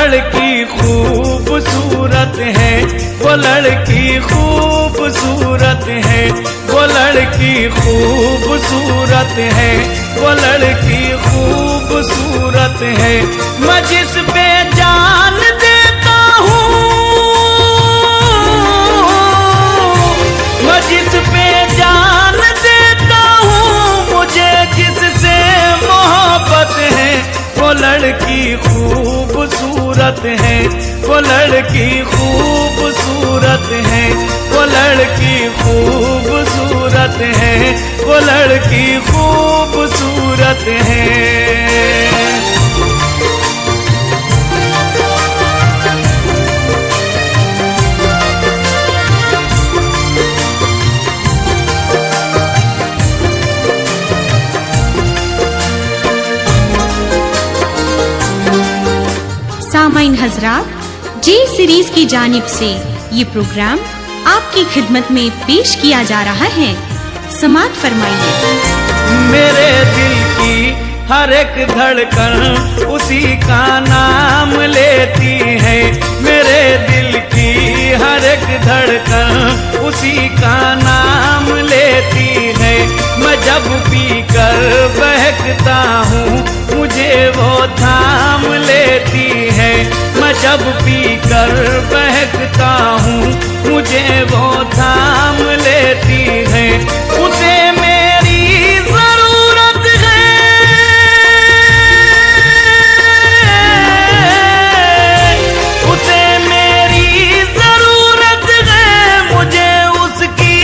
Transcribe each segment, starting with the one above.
लड़की खूबसूरत है, वो लड़की खूबसूरत है, वो लड़की खूबसूरत है, वो लड़की खूबसूरत है। मैं जिस पे जान देता हूँ, मैं जिस पे जान देता हूँ, मुझे जिससे मोहब्बत है, वो लड़की खूबसूरत है, वो लड़की खूबसूरत है, वो लड़की खूबसूरत है, वो लड़की खूबसूरत है। सामाइन हजरात, जे सीरीज की जानिब से ये प्रोग्राम आपकी खिदमत में पेश किया जा रहा है। समाअत फरमाइए। मेरे दिल की हर एक धड़कन उसी का नाम लेती है, मेरे दिल की हर एक धड़कन उसी का नाम लेती है। मैं जब पी कर बहकता हूँ, मुझे वो थाम लेती है। मैं जब पी कर बहकता हूँ, मुझे वो थाम लेती है। उसे मेरी जरूरत है, उसे मेरी जरूरत है, मुझे उसकी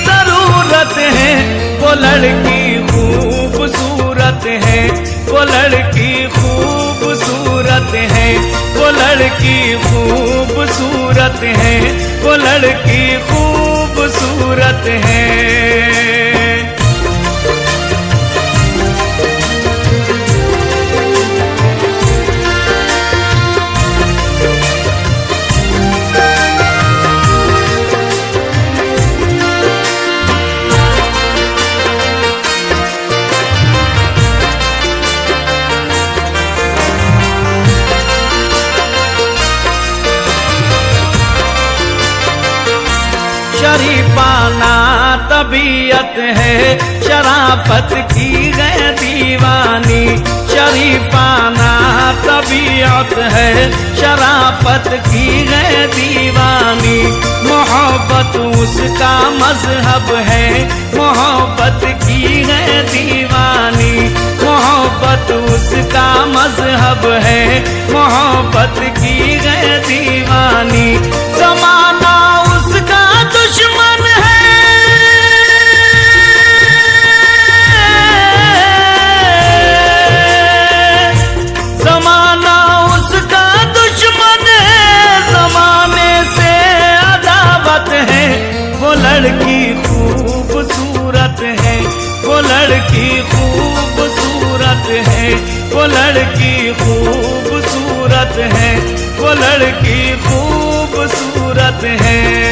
जरूरत है। वो लड़की खूबसूरत है, वो लड़की खूबसूरत है, वो लड़की खूबसूरत है, वो लड़की खूबसूरत है। शरीफाना तबीयत है, शराफत की है दीवानी। शरीफाना तबीयत है, शराफत की है दीवानी। मोहब्बत उसका मजहब है, मोहब्बत की है दीवानी। मोहब्बत उसका मजहब है, मोहब्बत की है दीवानी। ज़माना उसका दुश्मन है, ज़माना उसका दुश्मन है, ज़माने से अदावत है। वो लड़की खूबसूरत है, वो लड़की खूबसूरत है, वो लड़की खूबसूरत है, वो लड़की खूबसूरत है।